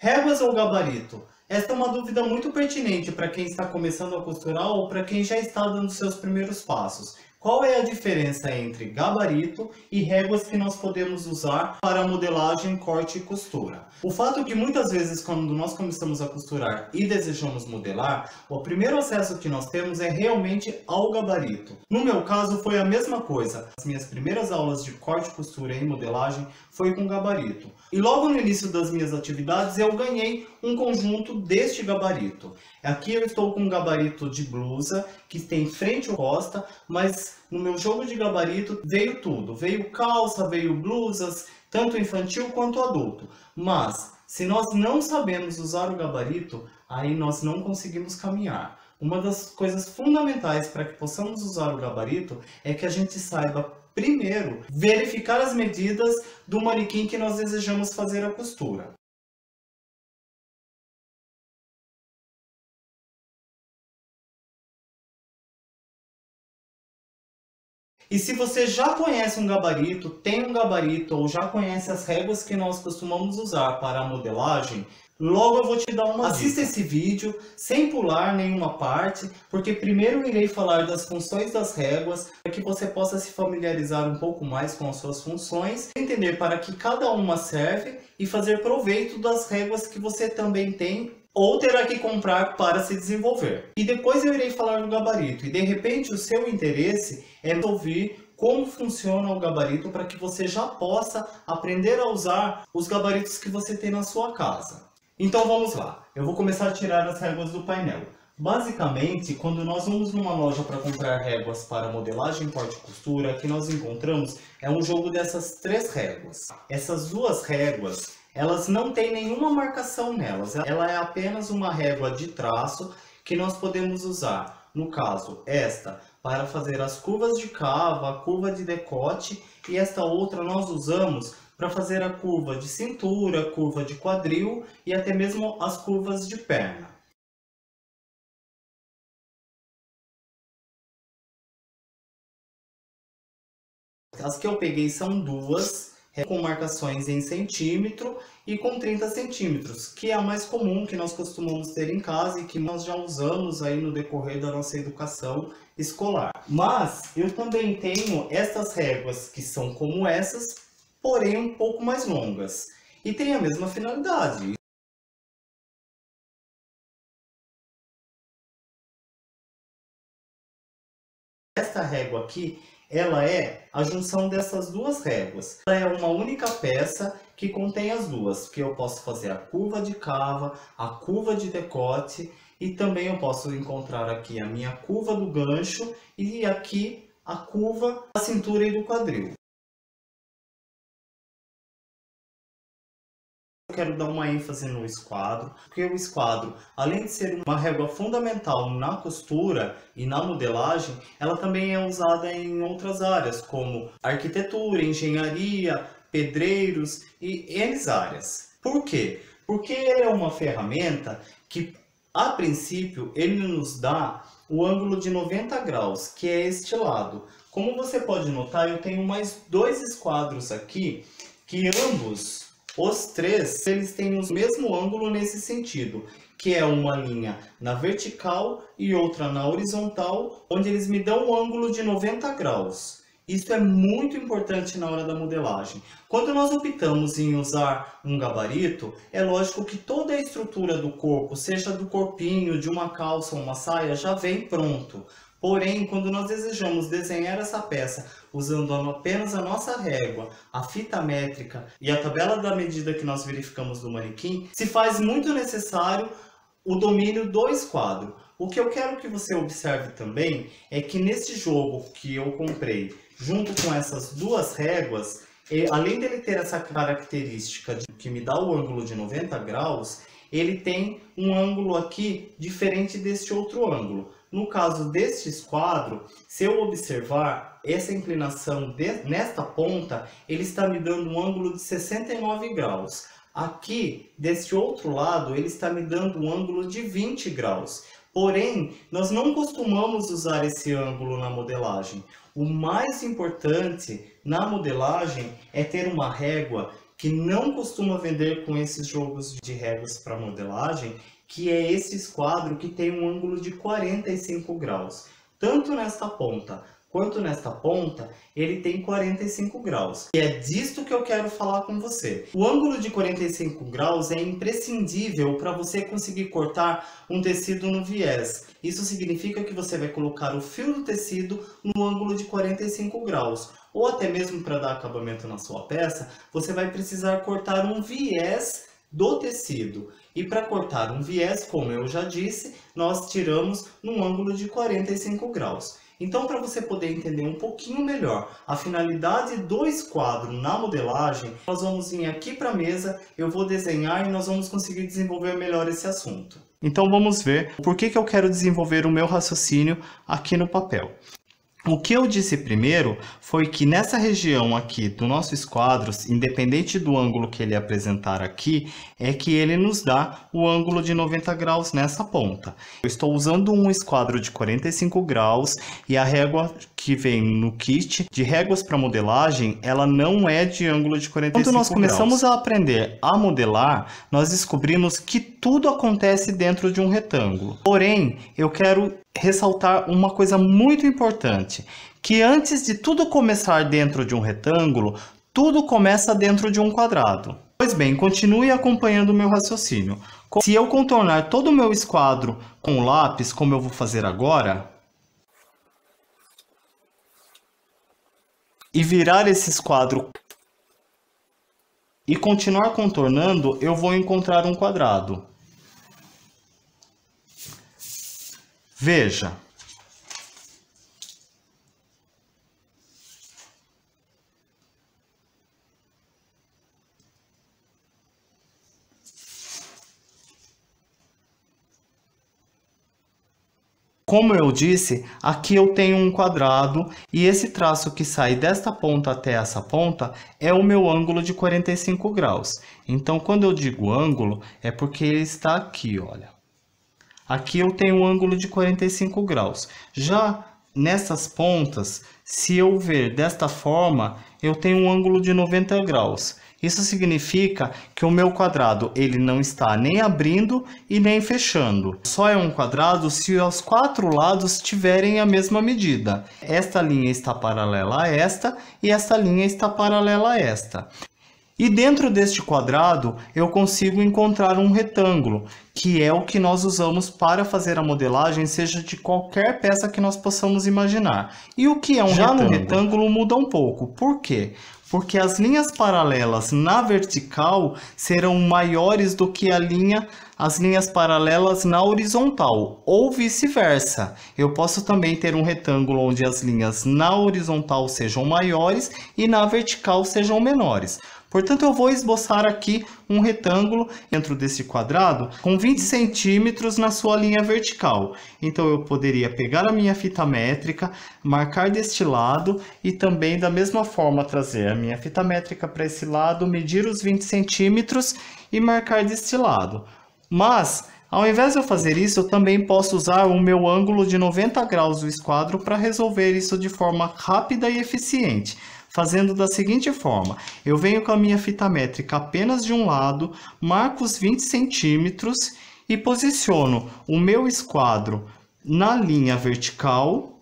Réguas ou gabarito? Esta é uma dúvida muito pertinente para quem está começando a costurar ou para quem já está dando seus primeiros passos. Qual é a diferença entre gabarito e réguas que nós podemos usar para modelagem, corte e costura? O fato é que muitas vezes quando nós começamos a costurar e desejamos modelar, o primeiro acesso que nós temos é realmente ao gabarito. No meu caso foi a mesma coisa. As minhas primeiras aulas de corte, costura e modelagem foi com gabarito. E logo no início das minhas atividades eu ganhei um conjunto deste gabarito. Aqui eu estou com um gabarito de blusa que tem frente e costa, mas no meu jogo de gabarito veio tudo. Veio calça, veio blusas, tanto infantil quanto adulto. Mas se nós não sabemos usar o gabarito, aí nós não conseguimos caminhar. Uma das coisas fundamentais para que possamos usar o gabarito é que a gente saiba primeiro verificar as medidas do manequim que nós desejamos fazer a costura. E se você já conhece um gabarito, tem um gabarito ou já conhece as réguas que nós costumamos usar para a modelagem, logo eu vou te dar uma dica. Assista esse vídeo sem pular nenhuma parte, porque primeiro eu irei falar das funções das réguas, para que você possa se familiarizar um pouco mais com as suas funções, entender para que cada uma serve e fazer proveito das réguas que você também tem ou terá que comprar para se desenvolver. E depois eu irei falar do gabarito, e de repente o seu interesse é ouvir como funciona o gabarito para que você já possa aprender a usar os gabaritos que você tem na sua casa. Então vamos lá, eu vou começar a tirar as réguas do painel. Basicamente, quando nós vamos numa loja para comprar réguas para modelagem, corte e costura, o que nós encontramos é um jogo dessas três réguas. Essas duas réguas, elas não têm nenhuma marcação nelas, ela é apenas uma régua de traço que nós podemos usar, no caso, esta para fazer as curvas de cava, a curva de decote, e esta outra nós usamos para fazer a curva de cintura, curva de quadril e até mesmo as curvas de perna. As que eu peguei são duas, com marcações em centímetro e com 30 centímetros, que é a mais comum que nós costumamos ter em casa e que nós já usamos aí no decorrer da nossa educação escolar. Mas eu também tenho essas réguas que são como essas, porém um pouco mais longas, e tem a mesma finalidade. Esta régua aqui, ela é a junção dessas duas réguas. Ela é uma única peça que contém as duas, que eu posso fazer a curva de cava, a curva de decote, e também eu posso encontrar aqui a minha curva do gancho e aqui a curva da cintura e do quadril. Eu quero dar uma ênfase no esquadro, porque o esquadro, além de ser uma régua fundamental na costura e na modelagem, ela também é usada em outras áreas, como arquitetura, engenharia, pedreiros e N áreas. Por quê? Porque ele é uma ferramenta que, a princípio, ele nos dá o ângulo de 90 graus, que é este lado. Como você pode notar, eu tenho mais dois esquadros aqui, que ambos... Os três, eles têm o mesmo ângulo nesse sentido, que é uma linha na vertical e outra na horizontal, onde eles me dão um ângulo de 90 graus. Isso é muito importante na hora da modelagem. Quando nós optamos em usar um gabarito, é lógico que toda a estrutura do corpo, seja do corpinho, de uma calça ou uma saia, já vem pronto. Porém, quando nós desejamos desenhar essa peça usando apenas a nossa régua, a fita métrica e a tabela da medida que nós verificamos do manequim, se faz muito necessário o domínio do esquadro. O que eu quero que você observe também é que nesse jogo que eu comprei, junto com essas duas réguas, além dele ter essa característica que me dá o ângulo de 90 graus, ele tem um ângulo aqui diferente deste outro ângulo. No caso deste esquadro, se eu observar essa inclinação nesta ponta, ele está me dando um ângulo de 69 graus. Aqui, deste outro lado, ele está me dando um ângulo de 20 graus. Porém, nós não costumamos usar esse ângulo na modelagem. O mais importante na modelagem é ter uma régua que não costuma vender com esses jogos de réguas para modelagem, que é esse esquadro que tem um ângulo de 45 graus. Tanto nesta ponta quanto nesta ponta, ele tem 45 graus. E é disto que eu quero falar com você. O ângulo de 45 graus é imprescindível para você conseguir cortar um tecido no viés. Isso significa que você vai colocar o fio do tecido no ângulo de 45 graus. Ou até mesmo para dar acabamento na sua peça, você vai precisar cortar um viés do tecido. E para cortar um viés, como eu já disse, nós tiramos num ângulo de 45 graus. Então, para você poder entender um pouquinho melhor a finalidade do esquadro na modelagem, nós vamos vir aqui para a mesa, eu vou desenhar e nós vamos conseguir desenvolver melhor esse assunto. Então vamos ver por que eu quero desenvolver o meu raciocínio aqui no papel. O que eu disse primeiro foi que nessa região aqui do nosso esquadro, independente do ângulo que ele apresentar aqui, é que ele nos dá o ângulo de 90 graus nessa ponta. Eu estou usando um esquadro de 45 graus e a régua que vem no kit de réguas para modelagem, ela não é de ângulo de 45 graus. Quando nós começamos a aprender a modelar, nós descobrimos que tudo acontece dentro de um retângulo. Porém, eu quero ressaltar uma coisa muito importante, que antes de tudo começar dentro de um retângulo, tudo começa dentro de um quadrado. Pois bem, continue acompanhando o meu raciocínio. Se eu contornar todo o meu esquadro com o lápis, como eu vou fazer agora, e virar esse esquadro e continuar contornando, eu vou encontrar um quadrado. Veja. Como eu disse, aqui eu tenho um quadrado e esse traço que sai desta ponta até essa ponta é o meu ângulo de 45 graus. Então, quando eu digo ângulo, é porque ele está aqui, olha. Aqui eu tenho um ângulo de 45 graus. Já nessas pontas, se eu ver desta forma, eu tenho um ângulo de 90 graus. Isso significa que o meu quadrado ele não está nem abrindo e nem fechando. Só é um quadrado se os quatro lados tiverem a mesma medida. Esta linha está paralela a esta e esta linha está paralela a esta. E dentro deste quadrado eu consigo encontrar um retângulo, que é o que nós usamos para fazer a modelagem, seja de qualquer peça que nós possamos imaginar. E o que é um retângulo? Já no retângulo muda um pouco. Por quê? Porque as linhas paralelas na vertical serão maiores do que as linhas paralelas na horizontal, ou vice-versa. Eu posso também ter um retângulo onde as linhas na horizontal sejam maiores e na vertical sejam menores. Portanto, eu vou esboçar aqui um retângulo dentro desse quadrado com 20 centímetros na sua linha vertical. Então, eu poderia pegar a minha fita métrica, marcar deste lado e também, da mesma forma, trazer a minha fita métrica para esse lado, medir os 20 centímetros e marcar deste lado. Mas, ao invés de eu fazer isso, eu também posso usar o meu ângulo de 90 graus do esquadro para resolver isso de forma rápida e eficiente. Fazendo da seguinte forma, eu venho com a minha fita métrica apenas de um lado, marco os 20 centímetros e posiciono o meu esquadro na linha vertical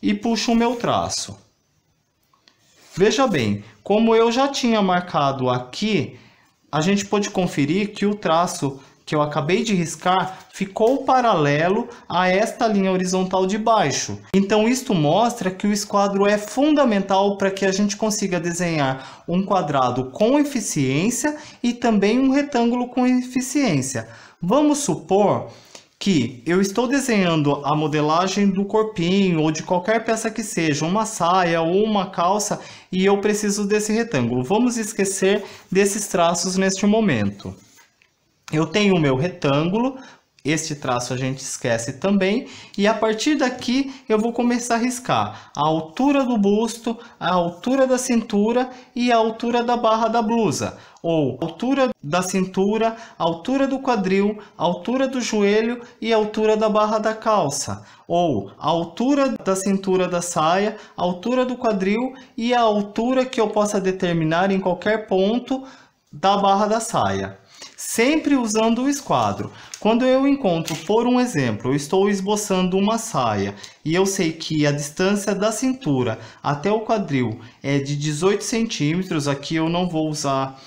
e puxo o meu traço. Veja bem, como eu já tinha marcado aqui, a gente pode conferir que o traço que eu acabei de riscar ficou paralelo a esta linha horizontal de baixo. Então isto mostra que o esquadro é fundamental para que a gente consiga desenhar um quadrado com eficiência e também um retângulo com eficiência. Vamos supor que eu estou desenhando a modelagem do corpinho ou de qualquer peça que seja, uma saia ou uma calça, e eu preciso desse retângulo. Vamos esquecer desses traços neste momento. Eu tenho o meu retângulo, Este traço a gente esquece também, e a partir daqui eu vou começar a riscar a altura do busto, a altura da cintura e a altura da barra da blusa, ou a altura da cintura, a altura do quadril, a altura do joelho e a altura da barra da calça, ou a altura da cintura da saia, a altura do quadril e a altura que eu possa determinar em qualquer ponto da barra da saia. Sempre usando o esquadro. Quando eu encontro, por um exemplo, eu estou esboçando uma saia e eu sei que a distância da cintura até o quadril é de 18 centímetros, aqui eu não vou usar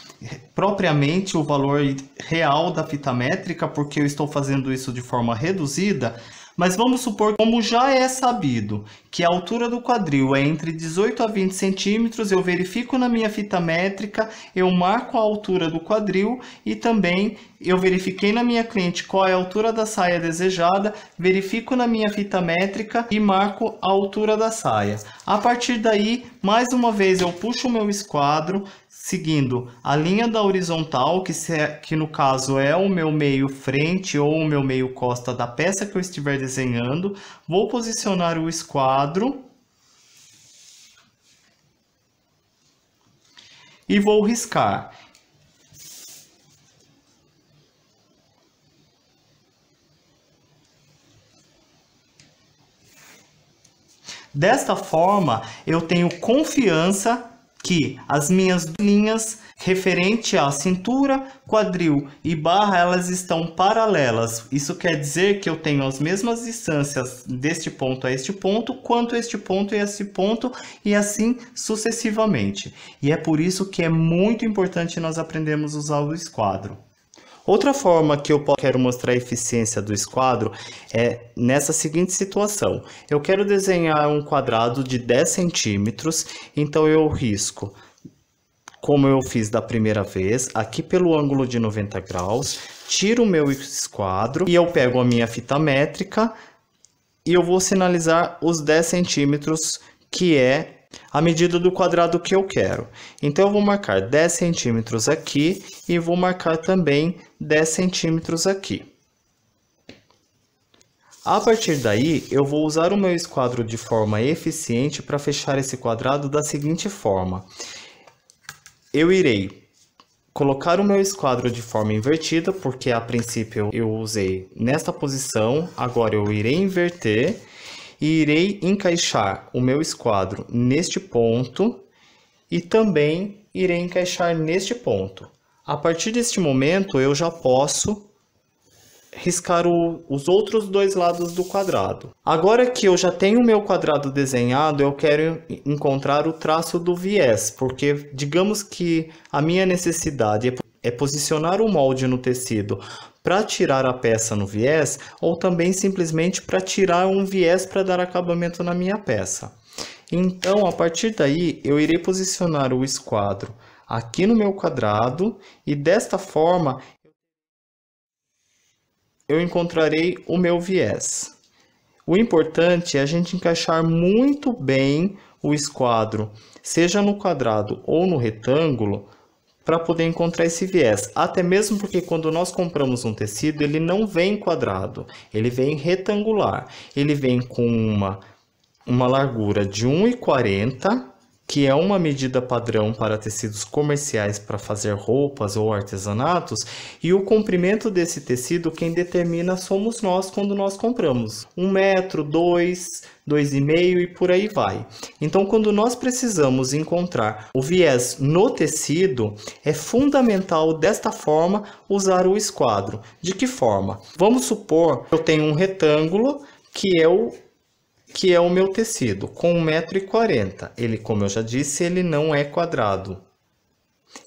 propriamente o valor real da fita métrica, porque eu estou fazendo isso de forma reduzida. Mas vamos supor, como já é sabido, que a altura do quadril é entre 18 a 20 centímetros, eu verifico na minha fita métrica, eu marco a altura do quadril e também eu verifiquei na minha cliente qual é a altura da saia desejada, verifico na minha fita métrica e marco a altura da saia. A partir daí, mais uma vez eu puxo o meu esquadro, seguindo a linha da horizontal, que no caso é o meu meio frente ou o meu meio costa da peça que eu estiver desenhando. Vou posicionar o esquadro e vou riscar. Desta forma, eu tenho confiança que as minhas linhas referente à cintura, quadril e barra, elas estão paralelas. Isso quer dizer que eu tenho as mesmas distâncias deste ponto a este ponto, quanto este ponto e este ponto, e assim sucessivamente. E é por isso que é muito importante nós aprendermos a usar o esquadro. Outra forma que eu quero mostrar a eficiência do esquadro é nessa seguinte situação. Eu quero desenhar um quadrado de 10 centímetros, então eu risco, como eu fiz da primeira vez, aqui pelo ângulo de 90 graus, tiro o meu esquadro e eu pego a minha fita métrica e eu vou sinalizar os 10 centímetros, que é a medida do quadrado que eu quero. Então eu vou marcar 10 centímetros aqui e vou marcar também 10 centímetros aqui. A partir daí, eu vou usar o meu esquadro de forma eficiente para fechar esse quadrado da seguinte forma. Eu irei colocar o meu esquadro de forma invertida, porque a princípio eu usei nesta posição, agora eu irei inverter. E irei encaixar o meu esquadro neste ponto e também irei encaixar neste ponto. A partir deste momento eu já posso riscar os outros dois lados do quadrado. Agora que eu já tenho o meu quadrado desenhado, eu quero encontrar o traço do viés, porque digamos que a minha necessidade é posicionar o molde no tecido para tirar a peça no viés, ou também simplesmente para tirar um viés para dar acabamento na minha peça. Então, a partir daí, eu irei posicionar o esquadro aqui no meu quadrado e desta forma eu encontrarei o meu viés. O importante é a gente encaixar muito bem o esquadro, seja no quadrado ou no retângulo, para poder encontrar esse viés. Até mesmo porque quando nós compramos um tecido, ele não vem quadrado, ele vem retangular. Ele vem com uma largura de 1,40, que é uma medida padrão para tecidos comerciais para fazer roupas ou artesanatos, e o comprimento desse tecido quem determina somos nós quando nós compramos. 1 metro, 2, 2,5 e por aí vai. Então, quando nós precisamos encontrar o viés no tecido, é fundamental desta forma usar o esquadro. De que forma? Vamos supor que eu tenho um retângulo que é o meu tecido, com 1,40 m. Ele, como eu já disse, ele não é quadrado.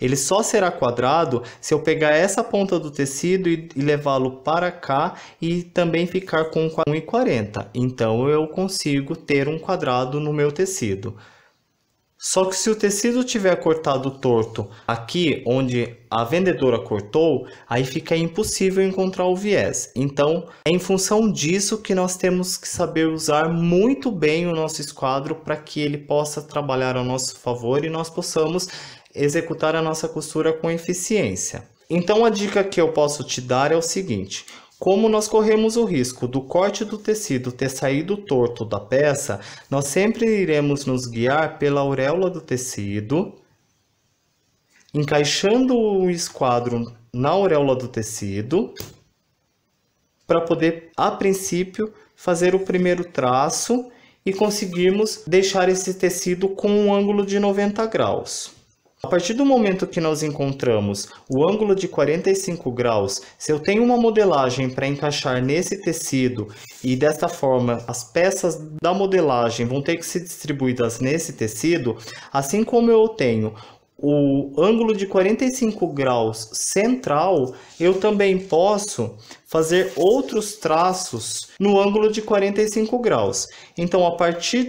Ele só será quadrado se eu pegar essa ponta do tecido e levá-lo para cá e também ficar com 1,40 m. Então, eu consigo ter um quadrado no meu tecido. Só que se o tecido tiver cortado torto aqui onde a vendedora cortou, aí fica impossível encontrar o viés. Então, é em função disso que nós temos que saber usar muito bem o nosso esquadro para que ele possa trabalhar ao nosso favor e nós possamos executar a nossa costura com eficiência. Então, a dica que eu posso te dar é o seguinte: Como nós corremos o risco do corte do tecido ter saído torto da peça, nós sempre iremos nos guiar pela auréola do tecido, encaixando o esquadro na auréola do tecido, para poder, a princípio, fazer o primeiro traço e conseguirmos deixar esse tecido com um ângulo de 90 graus. A partir do momento que nós encontramos o ângulo de 45 graus, se eu tenho uma modelagem para encaixar nesse tecido e desta forma as peças da modelagem vão ter que ser distribuídas nesse tecido, assim como eu tenho o ângulo de 45 graus central, eu também posso fazer outros traços no ângulo de 45 graus. Então, a partir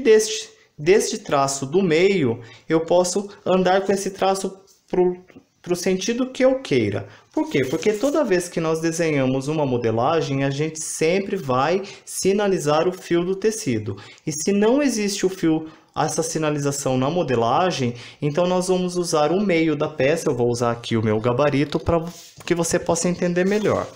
deste traço do meio, eu posso andar com esse traço para o sentido que eu queira. Por quê? Porque toda vez que nós desenhamos uma modelagem, a gente sempre vai sinalizar o fio do tecido. E se não existe o fio, essa sinalização na modelagem, então nós vamos usar o meio da peça. Eu vou usar aqui o meu gabarito para que você possa entender melhor.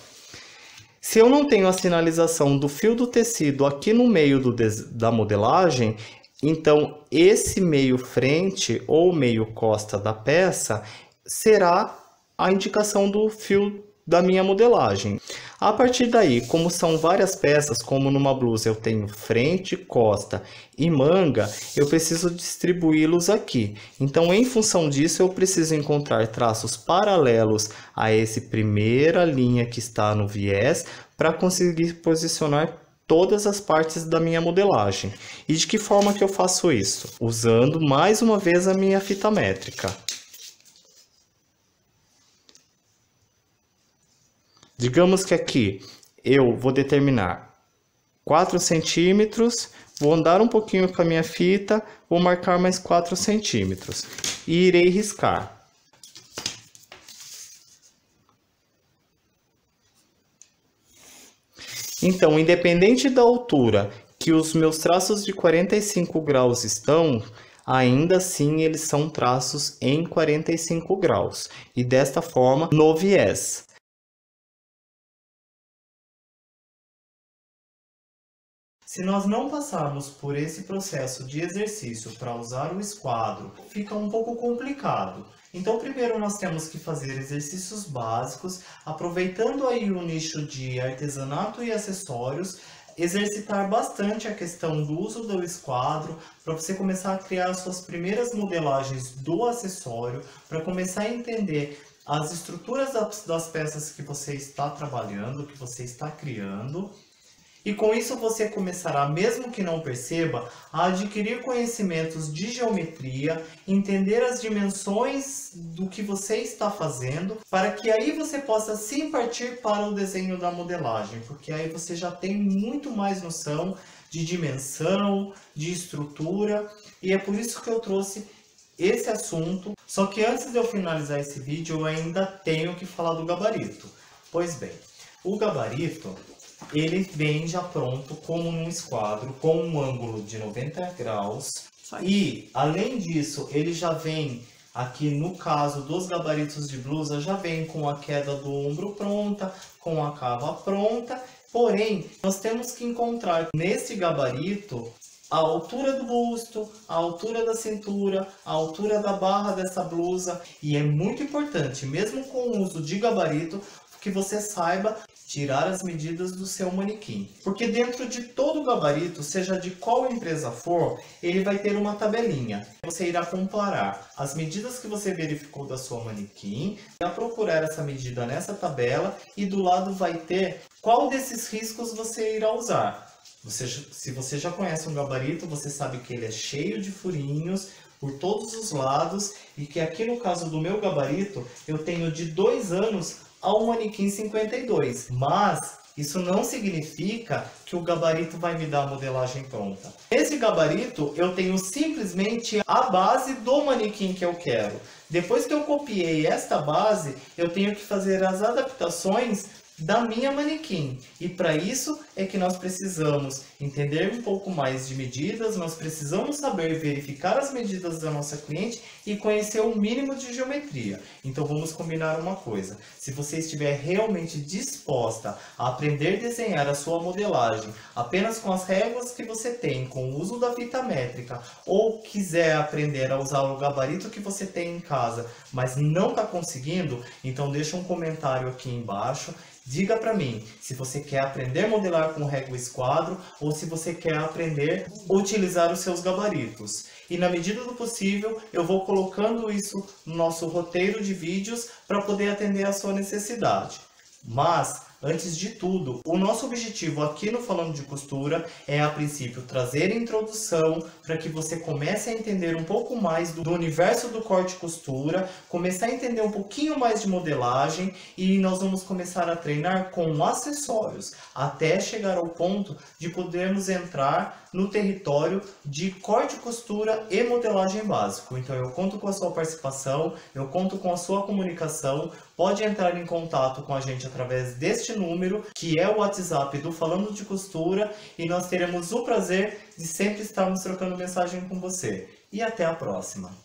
Se eu não tenho a sinalização do fio do tecido aqui no meio da modelagem, então esse meio frente ou meio costa da peça será a indicação do fio da minha modelagem. A partir daí, como são várias peças, como numa blusa eu tenho frente, costa e manga, eu preciso distribuí-los aqui. Então, em função disso, eu preciso encontrar traços paralelos a essa primeira linha que está no viés para conseguir posicionar todas as partes da minha modelagem. E de que forma que eu faço isso? Usando mais uma vez a minha fita métrica. Digamos que aqui eu vou determinar 4 centímetros, vou andar um pouquinho com a minha fita, vou marcar mais 4 centímetros e irei riscar. Então, independente da altura que os meus traços de 45 graus estão, ainda assim eles são traços em 45 graus. E desta forma, no viés. Se nós não passarmos por esse processo de exercício para usar o esquadro, fica um pouco complicado. Então, primeiro nós temos que fazer exercícios básicos, aproveitando aí o nicho de artesanato e acessórios, exercitar bastante a questão do uso do esquadro, para você começar a criar as suas primeiras modelagens do acessório, para começar a entender as estruturas das peças que você está trabalhando, que você está criando. E com isso você começará, mesmo que não perceba, a adquirir conhecimentos de geometria, entender as dimensões do que você está fazendo, para que aí você possa sim partir para o desenho da modelagem, porque aí você já tem muito mais noção de dimensão, de estrutura, e é por isso que eu trouxe esse assunto. Só que antes de eu finalizar esse vídeo, eu ainda tenho que falar do gabarito. Pois bem, o gabarito, ele vem já pronto como num esquadro, com um ângulo de 90 graus. E, além disso, ele já vem, aqui no caso dos gabaritos de blusa, já vem com a queda do ombro pronta, com a cava pronta. Porém, nós temos que encontrar nesse gabarito a altura do busto, a altura da cintura, a altura da barra dessa blusa. E é muito importante, mesmo com o uso de gabarito, que você saiba tirar as medidas do seu manequim. Porque dentro de todo o gabarito, seja de qual empresa for, ele vai ter uma tabelinha. Você irá comparar as medidas que você verificou da sua manequim, irá procurar essa medida nessa tabela e do lado vai ter qual desses riscos você irá usar. Se você já conhece um gabarito, você sabe que ele é cheio de furinhos por todos os lados e que aqui no caso do meu gabarito, eu tenho de 2 anos ao manequim 52, mas isso não significa que o gabarito vai me dar a modelagem pronta. Esse gabarito eu tenho simplesmente a base do manequim que eu quero. Depois que eu copiei esta base, eu tenho que fazer as adaptações da minha manequim. E para isso é que nós precisamos entender um pouco mais de medidas, nós precisamos saber verificar as medidas da nossa cliente e conhecer o mínimo de geometria. Então vamos combinar uma coisa: se você estiver realmente disposta a aprender a desenhar a sua modelagem apenas com as réguas que você tem, com o uso da fita métrica, ou quiser aprender a usar o gabarito que você tem em casa, mas não está conseguindo, então deixa um comentário aqui embaixo. Diga para mim se você quer aprender a modelar com régua esquadro ou se você quer aprender a utilizar os seus gabaritos. E na medida do possível eu vou colocando isso no nosso roteiro de vídeos para poder atender a sua necessidade. Mas, antes de tudo, o nosso objetivo aqui no Falando de Costura é, a princípio, trazer a introdução para que você comece a entender um pouco mais do universo do corte e costura, começar a entender um pouquinho mais de modelagem, e nós vamos começar a treinar com acessórios, até chegar ao ponto de podermos entrar no território de corte e costura e modelagem básico. Então eu conto com a sua participação, eu conto com a sua comunicação. Pode entrar em contato com a gente através deste número, que é o WhatsApp do Falando de Costura, e nós teremos o prazer de sempre estarmos trocando mensagem com você. E até a próxima!